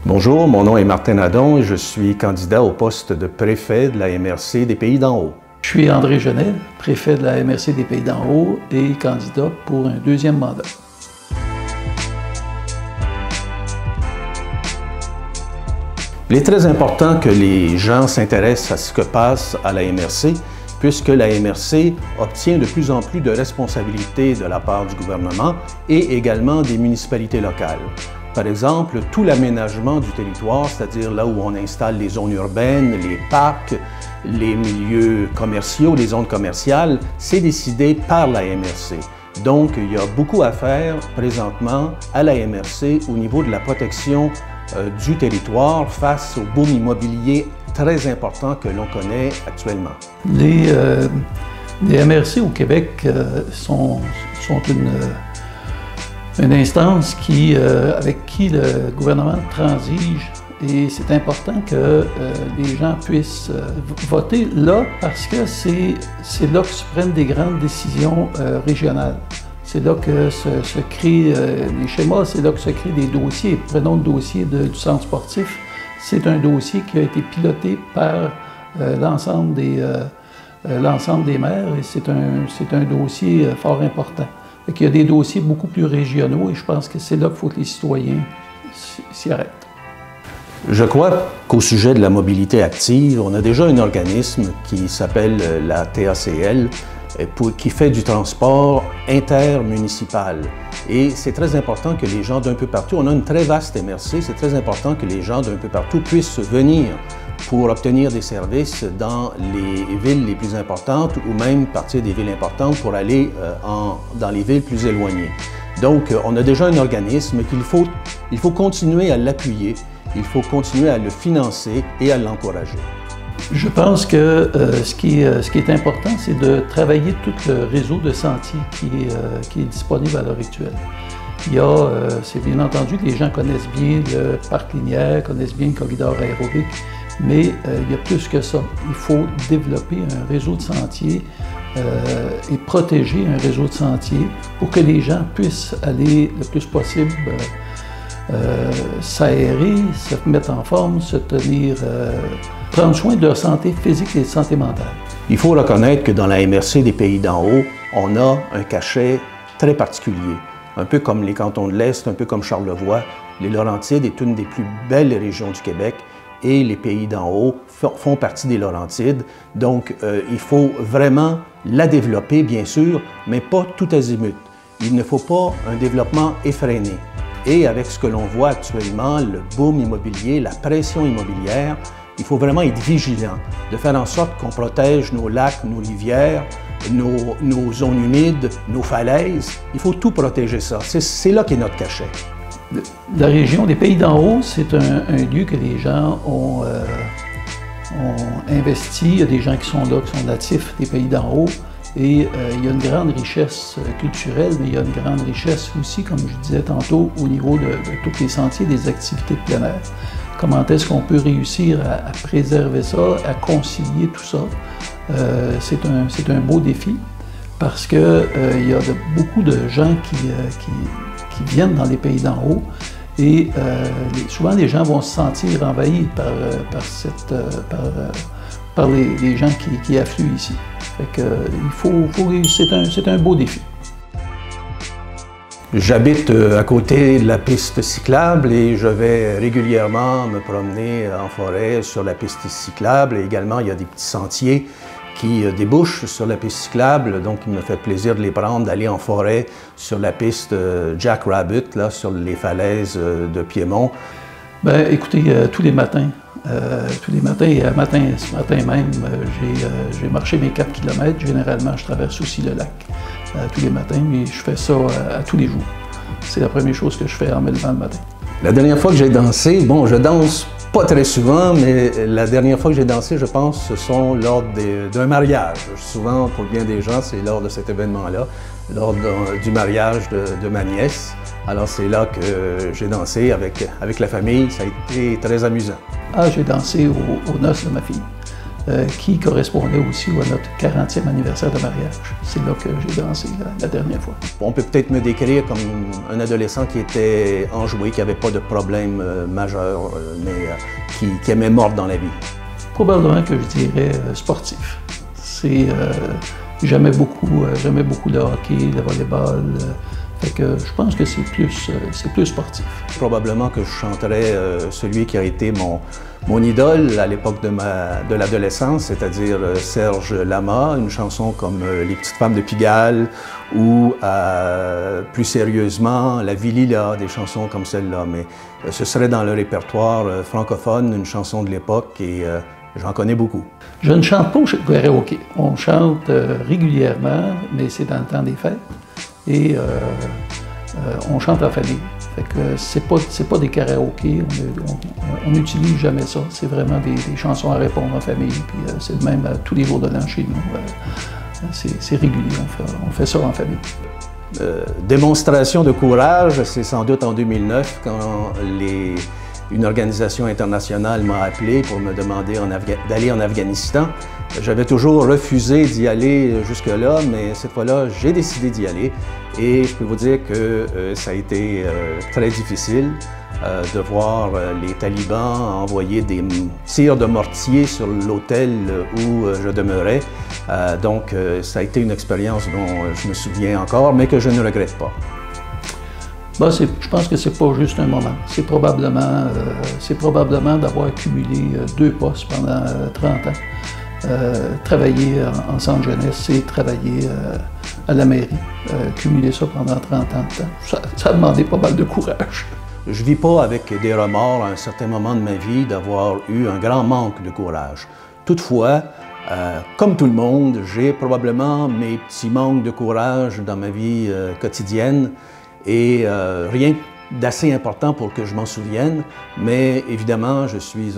Bonjour, mon nom est Martin Nadon et je suis candidat au poste de préfet de la MRC des Pays d'en Haut. Je suis André Genet, préfet de la MRC des Pays d'en Haut et candidat pour un deuxième mandat. Il est très important que les gens s'intéressent à ce que passe à la MRC, puisque la MRC obtient de plus en plus de responsabilités de la part du gouvernement et également des municipalités locales. Par exemple, tout l'aménagement du territoire, c'est-à-dire là où on installe les zones urbaines, les parcs, les milieux commerciaux, les zones commerciales, c'est décidé par la MRC. Donc, il y a beaucoup à faire présentement à la MRC au niveau de la protection du territoire face au boom immobilier très important que l'on connaît actuellement. Les MRC au Québec sont une instance avec qui le gouvernement transige et c'est important que les gens puissent voter là parce que c'est là que se prennent des grandes décisions régionales. C'est là que se créent les schémas, c'est là que se créent des dossiers. Prenons le dossier du centre sportif. C'est un dossier qui a été piloté par l'ensemble des maires et c'est un dossier fort important. Il y a des dossiers beaucoup plus régionaux et je pense que c'est là qu'il faut que les citoyens s'y arrêtent. Je crois qu'au sujet de la mobilité active, on a déjà un organisme qui s'appelle la TACL, qui fait du transport intermunicipal. Et c'est très important que les gens d'un peu partout, on a une très vaste MRC, c'est très important que les gens d'un peu partout puissent venir pour obtenir des services dans les villes les plus importantes ou même partir des villes importantes pour aller dans les villes plus éloignées. Donc, on a déjà un organisme il faut continuer à l'appuyer, il faut continuer à le financer et à l'encourager. Je pense que ce qui est important, c'est de travailler tout le réseau de sentiers qui est disponible à l'heure actuelle. C'est bien entendu que les gens connaissent bien le parc linéaire, connaissent bien le corridor aérobique, mais il y a plus que ça. Il faut développer un réseau de sentiers et protéger un réseau de sentiers pour que les gens puissent aller le plus possible s'aérer, se mettre en forme, se tenir, prendre soin de leur santé physique et de santé mentale. Il faut reconnaître que dans la MRC des Pays d'en Haut, on a un cachet très particulier. Un peu comme les cantons de l'Est, un peu comme Charlevoix. Les Laurentides est une des plus belles régions du Québec et les Pays d'en Haut font partie des Laurentides. Donc, il faut vraiment la développer, bien sûr, mais pas tout azimut. Il ne faut pas un développement effréné. Et avec ce que l'on voit actuellement, le boom immobilier, la pression immobilière, il faut vraiment être vigilant, de faire en sorte qu'on protège nos lacs, nos rivières, nos zones humides, nos falaises. Il faut tout protéger ça. C'est là qu'est notre cachet. La région des Pays d'en Haut, c'est un lieu que les gens ont investi. Il y a des gens qui sont là, qui sont natifs des Pays d'en Haut. Et il y a une grande richesse culturelle, mais il y a une grande richesse aussi, comme je disais tantôt, au niveau de tous les sentiers, des activités de plein air. Comment est-ce qu'on peut réussir à préserver ça, à concilier tout ça? C'est un beau défi parce qu'il y a beaucoup de gens qui viennent dans les Pays d'en Haut et souvent les gens vont se sentir envahis par les gens qui affluent ici. Fait que, c'est un beau défi. J'habite à côté de la piste cyclable et je vais régulièrement me promener en forêt sur la piste cyclable. Et également, il y a des petits sentiers qui débouchent sur la piste cyclable, donc il me fait plaisir de les prendre, d'aller en forêt sur la piste Jack Rabbit, là, sur les falaises de Piémont. Bien, écoutez, tous les matins, et ce matin même, j'ai marché mes 4 km. Généralement, je traverse aussi le lac tous les matins, mais je fais ça à tous les jours. C'est la première chose que je fais en me levant le matin. La dernière fois que j'ai dansé, bon, je danse pas très souvent, mais la dernière fois que j'ai dansé, je pense, ce sont lors d'un mariage. Souvent, pour bien des gens, c'est lors de cet événement-là, lors du mariage de ma nièce. Alors, c'est là que j'ai dansé avec la famille. Ça a été très amusant. Ah, j'ai dansé aux noces de ma fille. qui correspondait aussi à notre 40e anniversaire de mariage. C'est là que j'ai dansé la dernière fois. On peut peut-être me décrire comme un adolescent qui était enjoué, qui n'avait pas de problème majeur, mais qui aimait mordre dans la vie. Probablement que je dirais sportif. J'aimais beaucoup le hockey, le volleyball. Fait que je pense que c'est plus sportif. Probablement que je chanterais celui qui a été mon idole à l'époque de l'adolescence, c'est-à-dire Serge Lama, une chanson comme Les petites femmes de Pigalle ou plus sérieusement La Vie Lila, des chansons comme celle-là. Mais ce serait dans le répertoire francophone, une chanson de l'époque et j'en connais beaucoup. Je ne chante pas au karaoké. On chante régulièrement, mais c'est dans le temps des fêtes. Et on chante en famille. Fait que c'est pas des karaokés, on n'utilise jamais ça. C'est vraiment des chansons à répondre en famille. Puis c'est le même tous les jours de l'an chez nous. C'est régulier, on fait ça en famille. Démonstration de courage, c'est sans doute en 2009 quand une organisation internationale m'a appelé pour me demander d'aller en Afghanistan. J'avais toujours refusé d'y aller jusque-là, mais cette fois-là, j'ai décidé d'y aller. Et je peux vous dire que ça a été très difficile de voir les talibans envoyer des tirs de mortier sur l'hôtel où je demeurais. Donc, ça a été une expérience dont je me souviens encore, mais que je ne regrette pas. Ben, je pense que c'est pas juste un moment. C'est probablement d'avoir accumulé 2 postes pendant 30 ans. Travailler en centre jeunesse et travailler à la mairie. Cumuler ça pendant 30 ans de temps. Ça a demandé pas mal de courage. Je ne vis pas avec des remords à un certain moment de ma vie d'avoir eu un grand manque de courage. Toutefois, comme tout le monde, j'ai probablement mes petits manques de courage dans ma vie quotidienne. Et rien d'assez important pour que je m'en souvienne, mais évidemment, je suis,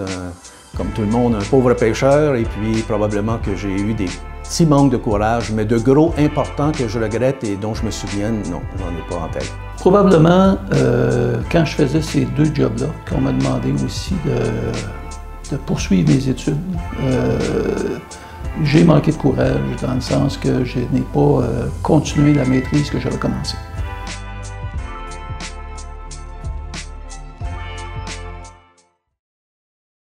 comme tout le monde, un pauvre pêcheur, et puis probablement que j'ai eu des petits manques de courage, mais de gros importants que je regrette et dont je me souviens, non, j'en ai pas en tête. Probablement, quand je faisais ces 2 jobs-là, qu'on m'a demandé aussi de poursuivre mes études, j'ai manqué de courage dans le sens que je n'ai pas continué la maîtrise que j'avais commencée.